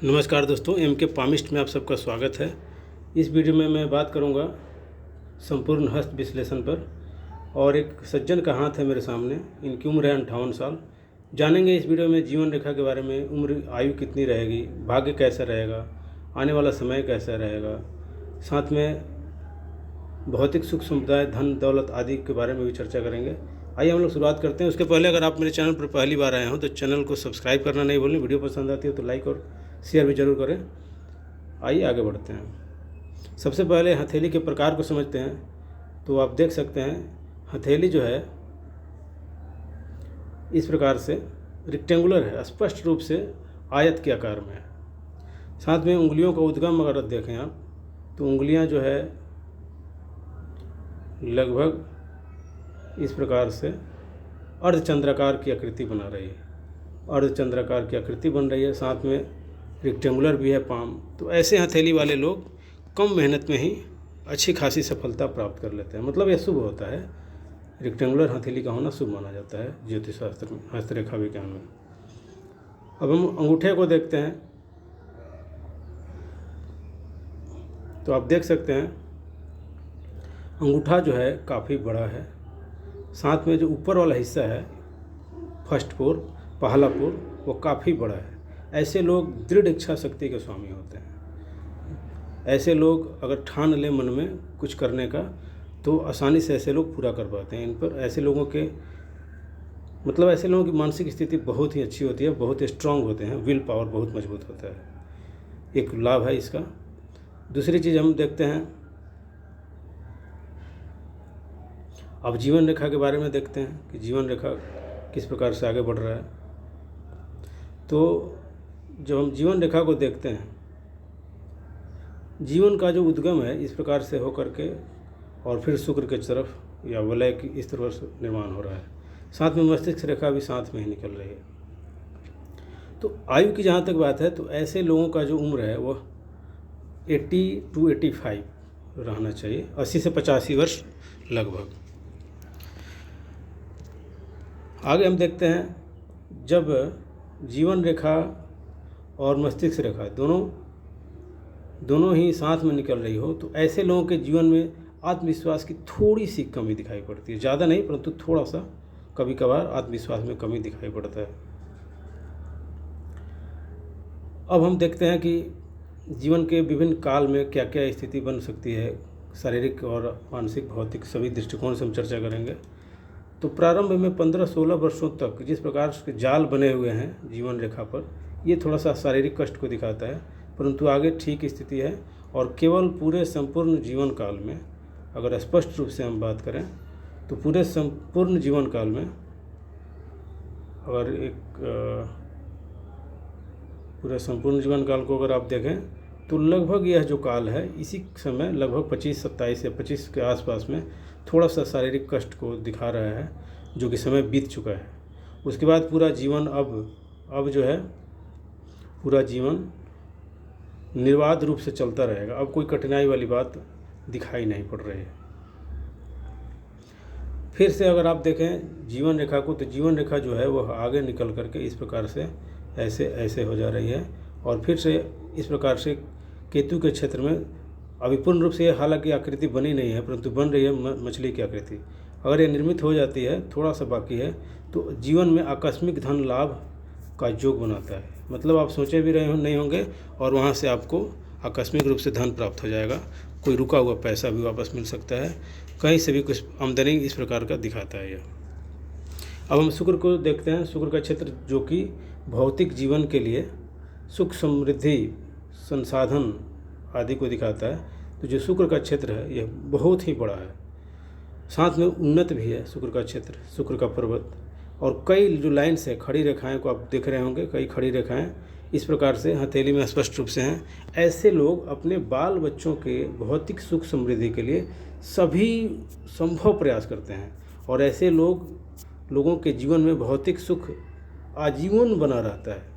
नमस्कार दोस्तों, एम के पामिस्ट में आप सबका स्वागत है। इस वीडियो में मैं बात करूंगा संपूर्ण हस्त विश्लेषण पर। और एक सज्जन का हाथ है मेरे सामने, इनकी उम्र है 58 साल। जानेंगे इस वीडियो में जीवन रेखा के बारे में, उम्र आयु कितनी रहेगी, भाग्य कैसा रहेगा, आने वाला समय कैसा रहेगा, साथ में भौतिक सुख समुदाय, धन दौलत आदि के बारे में भी चर्चा करेंगे। आइए हम लोग शुरुआत करते हैं। उसके पहले अगर आप मेरे चैनल पर पहली बार आए हो तो चैनल को सब्सक्राइब करना नहीं भूलें। वीडियो पसंद आती है तो लाइक और शेयर भी जरूर करें। आइए आगे बढ़ते हैं। सबसे पहले हथेली के प्रकार को समझते हैं। तो आप देख सकते हैं हथेली जो है इस प्रकार से रेक्टेंगुलर है, स्पष्ट रूप से आयत के आकार में है। साथ में उंगलियों का उद्गम अगर देखें आप तो उंगलियां जो है लगभग इस प्रकार से अर्धचंद्राकार की आकृति बना रही है, अर्धचंद्राकार की आकृति बन रही है। साथ में रेक्टेंगुलर भी है पाम। तो ऐसे हथेली वाले लोग कम मेहनत में ही अच्छी खासी सफलता प्राप्त कर लेते हैं। मतलब यह शुभ होता है, रेक्टेंगुलर हथेली का होना शुभ माना जाता है ज्योतिष शास्त्र में, हस्तरेखा विज्ञान में। अब हम अंगूठे को देखते हैं तो आप देख सकते हैं अंगूठा जो है काफ़ी बड़ा है। साथ में जो ऊपर वाला हिस्सा है फर्स्ट पोर, पहला पोर, वो काफ़ी बड़ा है। ऐसे लोग दृढ़ इच्छा शक्ति के स्वामी होते हैं। ऐसे लोग अगर ठान ले मन में कुछ करने का तो आसानी से ऐसे लोग पूरा कर पाते हैं। इन पर ऐसे लोगों के मतलब ऐसे लोगों की मानसिक स्थिति बहुत ही अच्छी होती है, बहुत स्ट्रांग होते हैं, विल पावर बहुत मजबूत होता है। एक लाभ है इसका। दूसरी चीज़ हम देखते हैं, अब जीवन रेखा के बारे में देखते हैं कि जीवन रेखा किस प्रकार से आगे बढ़ रहा है। तो जब हम जीवन रेखा को देखते हैं, जीवन का जो उद्गम है इस प्रकार से होकर के और फिर शुक्र के तरफ या वलय की इस तरह से निर्माण हो रहा है। साथ में मस्तिष्क रेखा भी साथ में ही निकल रही है। तो आयु की जहाँ तक बात है तो ऐसे लोगों का जो उम्र है वह 80 to 85 रहना चाहिए, 80 से 85 वर्ष लगभग। आगे हम देखते हैं जब जीवन रेखा और मस्तिष्क रेखा दोनों ही साथ में निकल रही हो तो ऐसे लोगों के जीवन में आत्मविश्वास की थोड़ी सी कमी दिखाई पड़ती है। ज़्यादा नहीं परंतु थोड़ा सा कभी कभार आत्मविश्वास में कमी दिखाई पड़ता है। अब हम देखते हैं कि जीवन के विभिन्न काल में क्या क्या स्थिति बन सकती है, शारीरिक और मानसिक भौतिक सभी दृष्टिकोण से हम चर्चा करेंगे। तो प्रारंभ में 15-16 वर्षों तक जिस प्रकार के जाल बने हुए हैं जीवन रेखा पर, ये थोड़ा सा शारीरिक कष्ट को दिखाता है, परंतु आगे ठीक स्थिति है। और केवल पूरे संपूर्ण जीवन काल में अगर स्पष्ट रूप से हम बात करें तो पूरे संपूर्ण जीवन काल में अगर पूरे संपूर्ण जीवन काल को अगर आप देखें तो लगभग यह जो काल है इसी समय लगभग 25-27 या 25 के आसपास में थोड़ा सा शारीरिक कष्ट को दिखा रहा है, जो कि समय बीत चुका है। उसके बाद पूरा जीवन अब जो है पूरा जीवन निर्बाध रूप से चलता रहेगा। अब कोई कठिनाई वाली बात दिखाई नहीं पड़ रही है। फिर से अगर आप देखें जीवन रेखा को तो जीवन रेखा जो है वह आगे निकल करके इस प्रकार से ऐसे हो जा रही है। और फिर से इस प्रकार से केतु के क्षेत्र में अभी पूर्ण रूप से हालांकि आकृति बनी नहीं है परंतु बन रही है मछली की आकृति। अगर ये निर्मित हो जाती है, थोड़ा सा बाकी है, तो जीवन में आकस्मिक धन लाभ का योग बनाता है। मतलब आप सोचे भी रहे नहीं होंगे और वहाँ से आपको आकस्मिक रूप से धन प्राप्त हो जाएगा। कोई रुका हुआ पैसा भी वापस मिल सकता है, कहीं से भी कुछ आमदनी इस प्रकार का दिखाता है यह। अब हम शुक्र को देखते हैं। शुक्र का क्षेत्र जो कि भौतिक जीवन के लिए सुख समृद्धि संसाधन आदि को दिखाता है। तो जो शुक्र का क्षेत्र है यह बहुत ही बड़ा है, साथ में उन्नत भी है शुक्र का क्षेत्र, शुक्र का पर्वत। और कई जो लाइन्स है, खड़ी रेखाएं को आप देख रहे होंगे, कई खड़ी रेखाएं इस प्रकार से हथेली में स्पष्ट रूप से हैं। ऐसे लोग अपने बाल बच्चों के भौतिक सुख समृद्धि के लिए सभी संभव प्रयास करते हैं। और ऐसे लोगों के जीवन में भौतिक सुख आजीवन बना रहता है।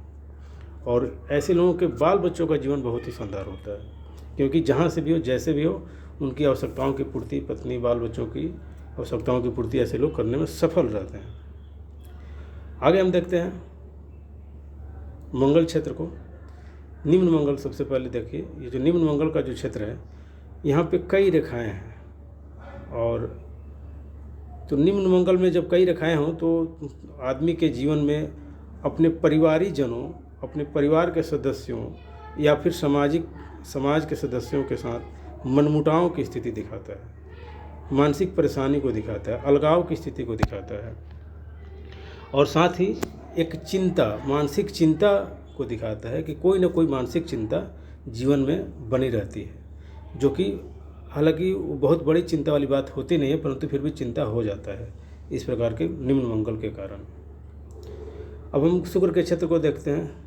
और ऐसे लोगों के बाल बच्चों का जीवन बहुत ही शानदार होता है, क्योंकि जहाँ से भी हो, जैसे भी हो, उनकी आवश्यकताओं की पूर्ति, पत्नी बाल बच्चों की आवश्यकताओं की पूर्ति ऐसे लोग करने में सफल रहते हैं। आगे हम देखते हैं मंगल क्षेत्र को। निम्न मंगल सबसे पहले देखिए, ये जो निम्न मंगल का जो क्षेत्र है यहाँ पे कई रेखाएं हैं, और तो निम्न मंगल में जब कई रेखाएं हों तो आदमी के जीवन में अपने परिवारी जनों, अपने परिवार के सदस्यों या फिर समाज के सदस्यों के साथ मनमुटाव की स्थिति दिखाता है, मानसिक परेशानी को दिखाता है, अलगाव की स्थिति को दिखाता है, और साथ ही एक चिंता, मानसिक चिंता को दिखाता है कि कोई ना कोई मानसिक चिंता जीवन में बनी रहती है, जो कि हालांकि बहुत बड़ी चिंता वाली बात होती नहीं है, परंतु फिर भी चिंता हो जाता है इस प्रकार के निम्न मंगल के कारण। अब हम शुक्र के क्षेत्र को देखते हैं।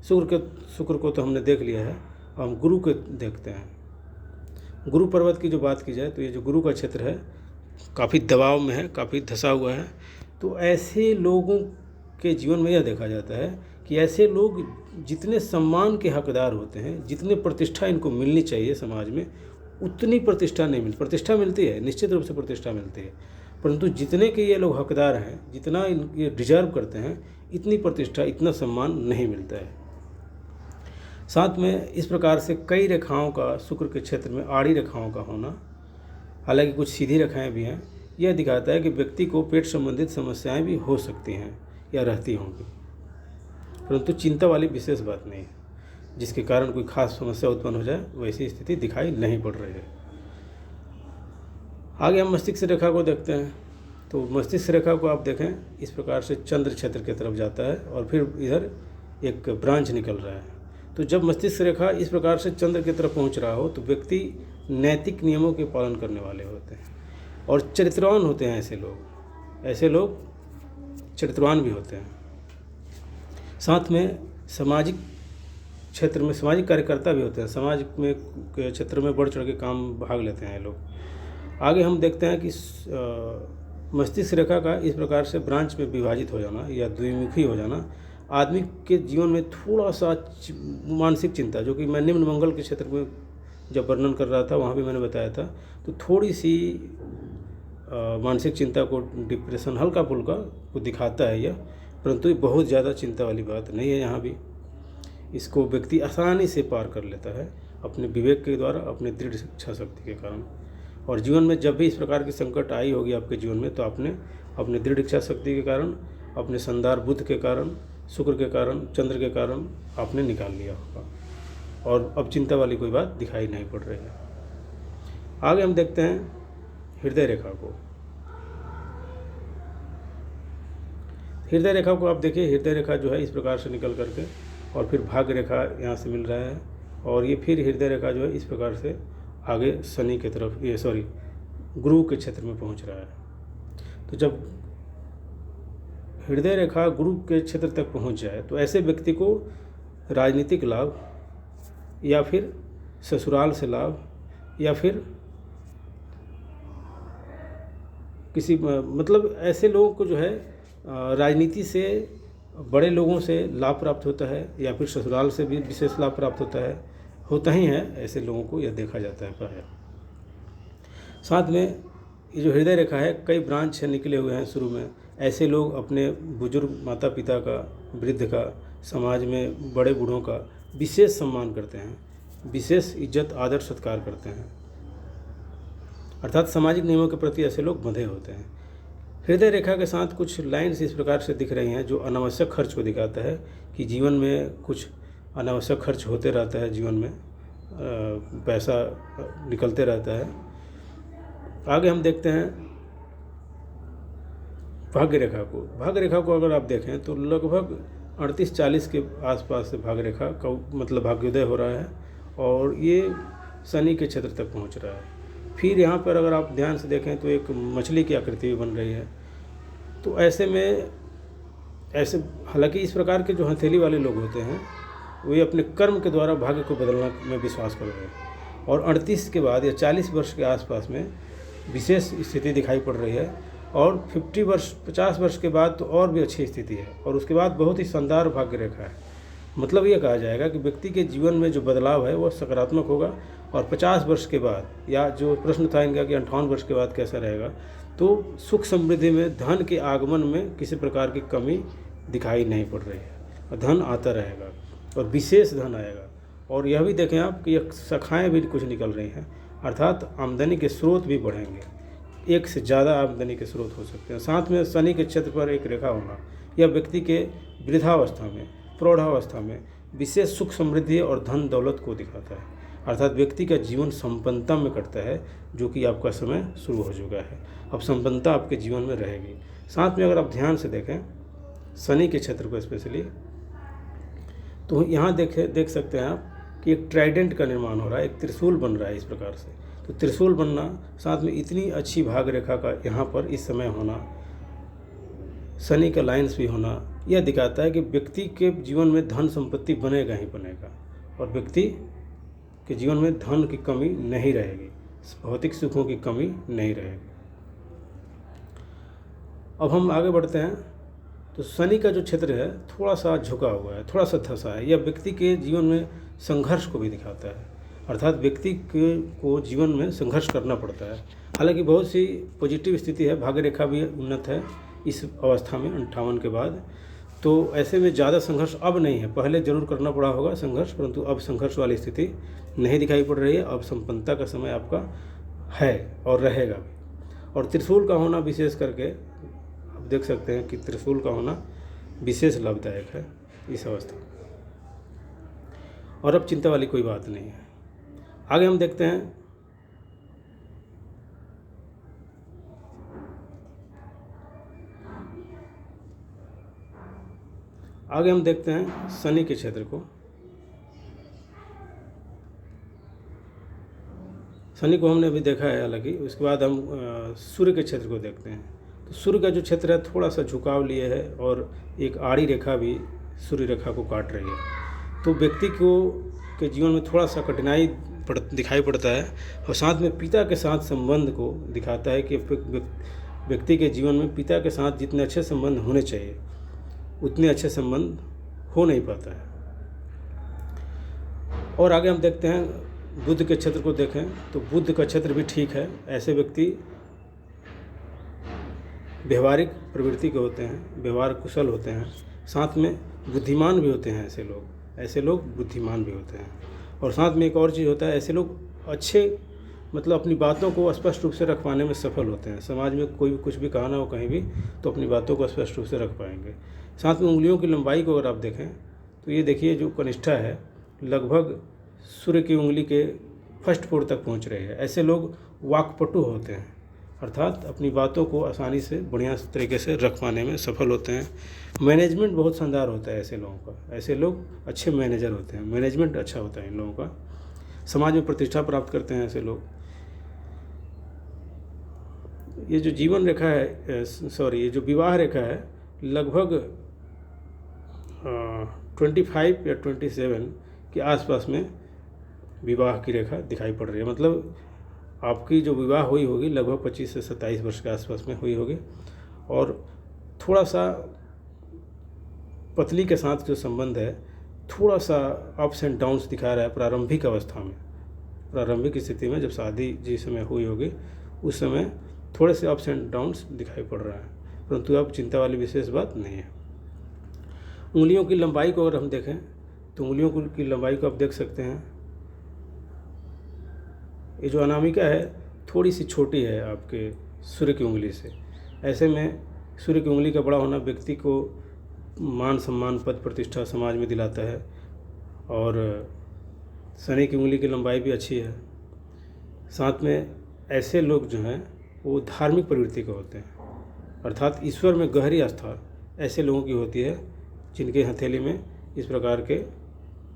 शुक्र को तो हमने देख लिया है, अब हम गुरु के देखते हैं। गुरु पर्वत की जो बात की जाए तो ये जो गुरु का क्षेत्र है काफ़ी दबाव में है, काफ़ी धंसा हुआ है। तो ऐसे लोगों के जीवन में यह देखा जाता है कि ऐसे लोग जितने सम्मान के हकदार होते हैं, जितने प्रतिष्ठा इनको मिलनी चाहिए समाज में, उतनी प्रतिष्ठा नहीं मिलती। प्रतिष्ठा मिलती है, निश्चित रूप से प्रतिष्ठा मिलती है, परंतु जितने के ये लोग हकदार हैं, जितना ये डिजर्व करते हैं, इतनी प्रतिष्ठा, इतना सम्मान नहीं मिलता है। साथ में इस प्रकार से कई रेखाओं का शुक्र के क्षेत्र में आड़ी रेखाओं का होना, हालांकि कुछ सीधी रेखाएं भी हैं, यह दिखाता है कि व्यक्ति को पेट संबंधित समस्याएं भी हो सकती हैं या रहती होंगी, परंतु चिंता वाली विशेष बात नहीं है जिसके कारण कोई खास समस्या उत्पन्न हो जाए, वैसी स्थिति दिखाई नहीं पड़ रही है। आगे हम मस्तिष्क रेखा को देखते हैं। तो मस्तिष्क रेखा को आप देखें, इस प्रकार से चंद्र क्षेत्र की तरफ जाता है और फिर इधर एक ब्रांच निकल रहा है। तो जब मस्तिष्क रेखा इस प्रकार से चंद्र की तरफ पहुंच रहा हो तो व्यक्ति नैतिक नियमों के पालन करने वाले होते हैं और चरित्रवान होते हैं। ऐसे लोग चरित्रवान भी होते हैं। साथ में सामाजिक क्षेत्र में सामाजिक कार्यकर्ता भी होते हैं, समाज में के क्षेत्र में बढ़ चढ़ के काम भाग लेते हैं लोग। आगे हम देखते हैं कि मस्तिष्क रेखा का इस प्रकार से ब्रांच में विभाजित हो जाना या द्विमुखी हो जाना आदमी के जीवन में थोड़ा सा मानसिक चिंता, जो कि मैं निम्न मंगल के क्षेत्र में जब वर्णन कर रहा था वहाँ भी मैंने बताया था, तो थोड़ी सी मानसिक चिंता को, डिप्रेशन हल्का फुल्का को दिखाता है यह, परंतु ये बहुत ज़्यादा चिंता वाली बात नहीं है। यहाँ भी इसको व्यक्ति आसानी से पार कर लेता है अपने विवेक के द्वारा, अपने दृढ़ इच्छा शक्ति के कारण। और जीवन में जब भी इस प्रकार की संकट आई होगी आपके जीवन में, तो आपने अपने दृढ़ इच्छा शक्ति के कारण, अपने शानदार बुद्ध के कारण, शुक्र के कारण, चंद्र के कारण आपने निकाल लिया होगा और अब चिंता वाली कोई बात दिखाई नहीं पड़ रही है। आगे हम देखते हैं हृदय रेखा को। हृदय रेखा को आप देखिए, हृदय रेखा जो है इस प्रकार से निकल करके और फिर भाग्य रेखा यहाँ से मिल रहा है, और ये फिर हृदय रेखा जो है इस प्रकार से आगे शनि के तरफ, गुरु के क्षेत्र में पहुँच रहा है। तो जब हृदय रेखा गुरु के क्षेत्र तक पहुँच जाए तो ऐसे व्यक्ति को राजनीतिक लाभ या फिर ससुराल से लाभ या फिर किसी मतलब ऐसे लोगों को जो है राजनीति से, बड़े लोगों से लाभ प्राप्त होता है या फिर ससुराल से भी विशेष लाभ प्राप्त होता ही है। ऐसे लोगों को यह देखा जाता है प्रायः। साथ में ये जो हृदय रेखा है, कई ब्रांच से निकले हुए हैं शुरू में। ऐसे लोग अपने बुजुर्ग माता पिता का, वृद्ध का, समाज में बड़े बूढ़ों का विशेष सम्मान करते हैं, विशेष इज्जत आदर सत्कार करते हैं, अर्थात सामाजिक नियमों के प्रति ऐसे लोग बंधे होते हैं। हृदय रेखा के साथ कुछ लाइन्स इस प्रकार से दिख रही हैं जो अनावश्यक खर्च को दिखाता है कि जीवन में कुछ अनावश्यक खर्च होते रहता है, जीवन में पैसा निकलते रहता है। आगे हम देखते हैं भाग्य रेखा को। भाग्य रेखा को अगर आप देखें तो लगभग 38-40 के आसपास से भाग्य रेखा का मतलब भाग्योदय हो रहा है और ये शनि के क्षेत्र तक पहुंच रहा है। फिर यहाँ पर अगर आप ध्यान से देखें तो एक मछली की आकृति भी बन रही है। तो ऐसे में हालांकि इस प्रकार के जो हथेली वाले लोग होते हैं वे अपने कर्म के द्वारा भाग्य को बदलने में विश्वास कर रहे हैं, और 38 के बाद या 40 वर्ष के आसपास में विशेष स्थिति दिखाई पड़ रही है, और 50 वर्ष के बाद तो और भी अच्छी स्थिति है, और उसके बाद बहुत ही शानदार भाग्य रेखा है। मतलब ये कहा जाएगा कि व्यक्ति के जीवन में जो बदलाव है वो सकारात्मक होगा, और 50 वर्ष के बाद, या जो प्रश्न था इनका कि 58 वर्ष के बाद कैसा रहेगा, तो सुख समृद्धि में, धन के आगमन में किसी प्रकार की कमी दिखाई नहीं पड़ रही है, धन आता रहेगा। और विशेष धन आएगा। और यह भी देखें आप कि यह शाखाएँ भी कुछ निकल रही हैं, अर्थात आमदनी के स्रोत भी बढ़ेंगे, एक से ज़्यादा आमदनी के स्रोत हो सकते हैं। साथ में शनि के क्षेत्र पर एक रेखा होना यह व्यक्ति के वृद्धावस्था में, प्रौढ़ावस्था में विशेष सुख समृद्धि और धन दौलत को दिखाता है, अर्थात व्यक्ति का जीवन संपन्नता में कटता है, जो कि आपका समय शुरू हो चुका है। अब संपन्नता आपके जीवन में रहेगी। साथ में अगर आप ध्यान से देखें शनि के क्षेत्र को स्पेशली, तो यहाँ देख सकते हैं आप कि एक ट्राइडेंट का निर्माण हो रहा है, एक त्रिशूल बन रहा है इस प्रकार से। तो त्रिशूल बनना, साथ में इतनी अच्छी भाग रेखा का यहाँ पर इस समय होना, शनि का लाइन्स भी होना, यह दिखाता है कि व्यक्ति के जीवन में धन संपत्ति बनेगा ही बनेगा और व्यक्ति के जीवन में धन की कमी नहीं रहेगी, भौतिक सुखों की कमी नहीं रहेगी। अब हम आगे बढ़ते हैं। तो शनि का जो क्षेत्र है थोड़ा सा झुका हुआ है, थोड़ा सा धंसा है। यह व्यक्ति के जीवन में संघर्ष को भी दिखाता है, अर्थात व्यक्ति को जीवन में संघर्ष करना पड़ता है। हालांकि बहुत सी पॉजिटिव स्थिति है, भाग्य रेखा भी उन्नत है इस अवस्था में 58 के बाद। तो ऐसे में ज़्यादा संघर्ष अब नहीं है, पहले जरूर करना पड़ा होगा संघर्ष, परंतु अब संघर्ष वाली स्थिति नहीं दिखाई पड़ रही है। अब संपन्नता का समय आपका है और रहेगा भी। और त्रिशूल का होना विशेष करके आप देख सकते हैं कि त्रिशूल का होना विशेष लाभदायक है इस अवस्था में, और अब चिंता वाली कोई बात नहीं है। आगे हम देखते हैं शनि के क्षेत्र को। शनि को हमने अभी देखा है, हालांकि उसके बाद हम सूर्य के क्षेत्र को देखते हैं। तो सूर्य का जो क्षेत्र है थोड़ा सा झुकाव लिए है और एक आड़ी रेखा भी सूर्य रेखा को काट रही है। तो व्यक्ति को के जीवन में थोड़ा सा कठिनाई दिखाई पड़ता है, और साथ में पिता के साथ संबंध को दिखाता है कि व्यक्ति के जीवन में पिता के साथ जितने अच्छे संबंध होने चाहिए उतने अच्छे संबंध हो नहीं पाता है। और आगे हम देखते हैं बुध के क्षेत्र को देखें तो बुध का क्षेत्र भी ठीक है। ऐसे व्यक्ति व्यवहारिक प्रवृत्ति के होते हैं, व्यवहार कुशल होते हैं, साथ में बुद्धिमान भी होते हैं। ऐसे लोग बुद्धिमान भी होते हैं। और साथ में एक और चीज़ होता है, ऐसे लोग अच्छे मतलब अपनी बातों को स्पष्ट रूप से रख पाने में सफल होते हैं। समाज में कोई भी कुछ भी कहना हो कहीं भी तो अपनी बातों को स्पष्ट रूप से रख पाएंगे। साथ में उंगलियों की लंबाई को अगर आप देखें तो ये देखिए जो कनिष्ठा है लगभग सूर्य की उंगली के फर्स्ट फोर तक पहुंच रही है। ऐसे लोग वाक्पटु होते हैं, अर्थात अपनी बातों को आसानी से बढ़िया तरीके से रख पाने में सफल होते हैं। मैनेजमेंट बहुत शानदार होता है ऐसे लोगों का, ऐसे लोग अच्छे मैनेजर होते हैं, मैनेजमेंट अच्छा होता है इन लोगों का, समाज में प्रतिष्ठा प्राप्त करते हैं ऐसे लोग। ये जो जीवन रेखा है ये जो विवाह रेखा है लगभग 25 या 27 के आसपास में विवाह की रेखा दिखाई पड़ रही है। मतलब आपकी जो विवाह हुई होगी लगभग 25 से 27 वर्ष के आसपास में हुई होगी, और थोड़ा सा पत्नी के साथ जो संबंध है थोड़ा सा अप्स एंड डाउन्स दिखा रहा है प्रारंभिक अवस्था में। प्रारंभिक स्थिति में जब शादी जिस समय हुई होगी उस समय थोड़े से अप्स एंड डाउन्स दिखाई पड़ रहा है, परंतु अब चिंता वाली विशेष बात नहीं है। उंगलियों की लंबाई को अगर हम देखें तो उंगलियों की लंबाई को आप देख सकते हैं। ये जो अनामिका है थोड़ी सी छोटी है आपके सूर्य की उंगली से। ऐसे में सूर्य की उंगली का बड़ा होना व्यक्ति को मान सम्मान पद प्रतिष्ठा समाज में दिलाता है, और शनि की उंगली की लंबाई भी अच्छी है। साथ में ऐसे लोग जो हैं वो धार्मिक प्रवृत्ति के होते हैं, अर्थात ईश्वर में गहरी आस्था ऐसे लोगों की होती है जिनके हथेली में इस प्रकार के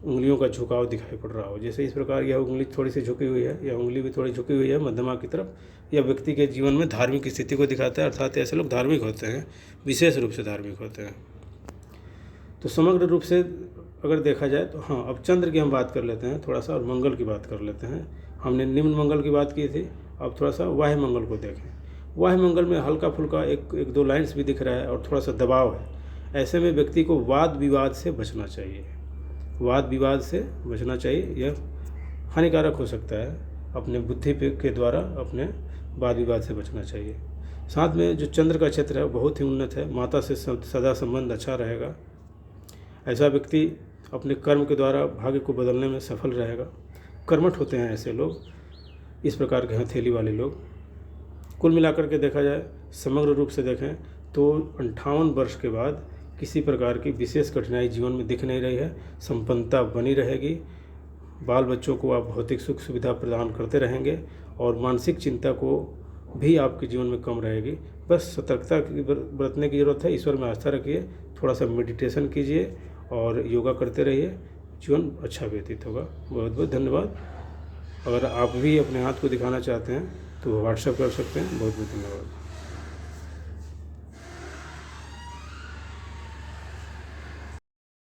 उंगलियों का झुकाव दिखाई पड़ रहा हो। जैसे इस प्रकार यह उंगली थोड़ी सी झुकी हुई है, यह उंगली भी थोड़ी झुकी हुई है मध्यमा की तरफ, यह व्यक्ति के जीवन में धार्मिक स्थिति को दिखाता है, अर्थात ऐसे लोग धार्मिक होते हैं, विशेष रूप से धार्मिक होते हैं। तो समग्र रूप से अगर देखा जाए तो हाँ, अब चंद्र की हम बात कर लेते हैं थोड़ा सा, और मंगल की बात कर लेते हैं। हमने निम्न मंगल की बात की थी, अब थोड़ा सा वाह्य मंगल को देखें। वाह्य मंगल में हल्का फुल्का एक दो लाइन्स भी दिख रहा है और थोड़ा सा दबाव है। ऐसे में व्यक्ति को वाद विवाद से बचना चाहिए, वाद विवाद से बचना चाहिए, यह हानिकारक हो सकता है। अपने बुद्धि के द्वारा अपने वाद विवाद से बचना चाहिए। साथ में जो चंद्र का क्षेत्र है बहुत ही उन्नत है, माता से सदा संबंध अच्छा रहेगा। ऐसा व्यक्ति अपने कर्म के द्वारा भाग्य को बदलने में सफल रहेगा। कर्मठ होते हैं ऐसे लोग, इस प्रकार के हथेली वाले लोग। कुल मिलाकर के देखा जाए, समग्र रूप से देखें तो 58 वर्ष के बाद किसी प्रकार की विशेष कठिनाई जीवन में दिख नहीं रही है। संपन्नता बनी रहेगी, बाल बच्चों को आप भौतिक सुख सुविधा प्रदान करते रहेंगे और मानसिक चिंता को भी आपके जीवन में कम रहेगी। बस सतर्कता की बरतने की ज़रूरत है। ईश्वर में आस्था रखिए, थोड़ा सा मेडिटेशन कीजिए और योगा करते रहिए, जीवन अच्छा व्यतीत होगा। बहुत बहुत धन्यवाद। अगर आप भी अपने हाथ को दिखाना चाहते हैं तो व्हाट्सएप कर सकते हैं। बहुत बहुत धन्यवाद।